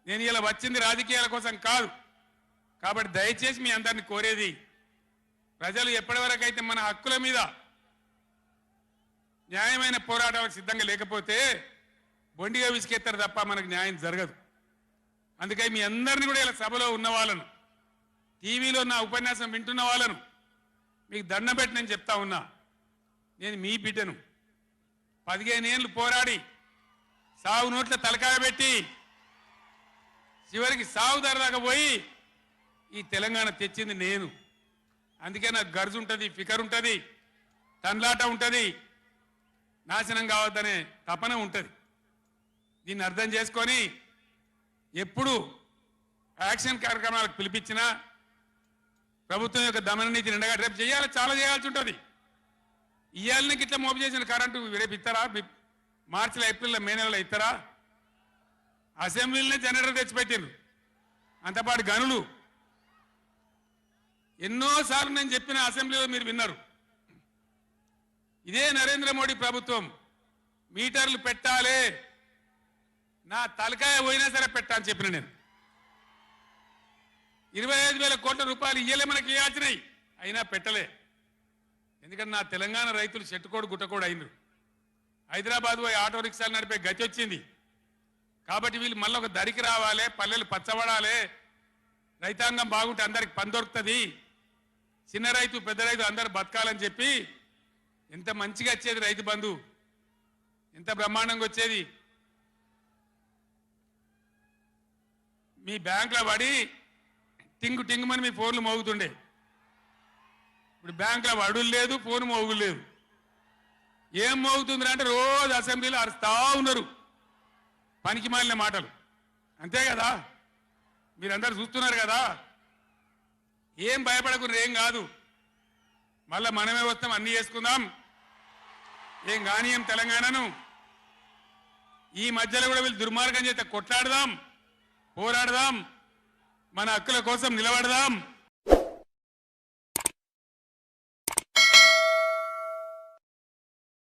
నేను ఇలా వచ్చింది రాజకీయాల కోసం కాదు. కాబట్టి దయచేసి మీ అందరిని కోరేది, ప్రజలు ఎప్పటివరకైతే మన హక్కుల మీద న్యాయమైన పోరాటాలకు సిద్ధంగా లేకపోతే బొండిగా విసికెత్తారు తప్ప మనకు న్యాయం జరగదు. అందుకని మీ అందరిని కూడా ఇలా సభలో ఉన్న వాళ్ళను, టీవీలో నా ఉపన్యాసం వింటున్న వాళ్ళను మీకు దండం పెట్టి నేను చెప్తా ఉన్నా, నేను మీ బిడ్డను. 15 ఏళ్ళు పోరాడి సాగు నోట్ల తలకాయ పెట్టి చివరికి సాగు దాకా పోయి ఈ తెలంగాణ తెచ్చింది నేను. అందుకే నాకు గర్జు ఉంటుంది, ఫికర్ ఉంటుంది, తన్లాట ఉంటుంది, నాశనం కావద్దనే తపన ఉంటుంది. దీన్ని అర్థం చేసుకొని ఎప్పుడు యాక్షన్ కార్యక్రమాలకు పిలిపించినా ప్రభుత్వం యొక్క దమన నీతిని ఎండగా రేపు చేయాలి, చాలా చేయాల్సి ఉంటుంది. ఇవాళకి ఇట్లా మోపు చేసిన కరెంటు రేపు ఇస్తారా? మార్చిలో, ఏప్రిల్లో, మే నెలలో ఇస్తారా? అసెంబ్లీలోనే జనరేటర్ తెచ్చిపెట్టిండ్రు, అంతపాటు గనులు. ఎన్నోసార్లు నేను చెప్పిన అసెంబ్లీలో మీరు విన్నారు. ఇదే నరేంద్ర మోడీ ప్రభుత్వం మీటర్లు పెట్టాలి, నా తలకాయ పోయినా సరే పెట్టా అని చెప్పిన నేను. 25,000 కోట్ల రూపాయలు ఇయ్యలే మనకి ఇవ్వాల్సినాయి, అయినా పెట్టలే. ఎందుకంటే నా తెలంగాణ రైతులు చెట్టుకోడు గుట్టకోడు అయినరు. హైదరాబాద్ పోయి ఆటో రిక్షాలు నడిపే గతి వచ్చింది. కాబట్టి వీళ్ళు మళ్ళీ ఒక దరికి రావాలి, పల్లెలు పచ్చబడాలి, రైతాంగం బాగుంటే అందరికి పని దొరుకుతుంది, చిన్న రైతు పెద్ద రైతు అందరు బతకాలని చెప్పి ఎంత మంచిగా వచ్చేది రైతు బంధు, ఎంత బ్రహ్మాండంగా వచ్చేది. మీ బ్యాంకులో పడి టింగు టింగుమని మీ ఫోన్లు మోగుతుండే. ఇప్పుడు బ్యాంకులో వడులు లేదు, ఫోన్ మోగులు లేదు. ఏం మోగుతుంది అంటే రోజు అసెంబ్లీలో అరుస్తా ఉన్నారు పనికి మాలిన మాటలు. అంతే కదా, మీరందరూ చూస్తున్నారు కదా. ఏం భయపడకుండా ఏం కాదు, మళ్ళా మనమే వస్తాం, అన్నీ చేసుకుందాం, ఏం కానీయం తెలంగాణను. ఈ మధ్యలో కూడా వీళ్ళు దుర్మార్గం చేస్తే కొట్లాడదాం, పోరాడదాం, మన హక్కుల కోసం నిలబడదాం.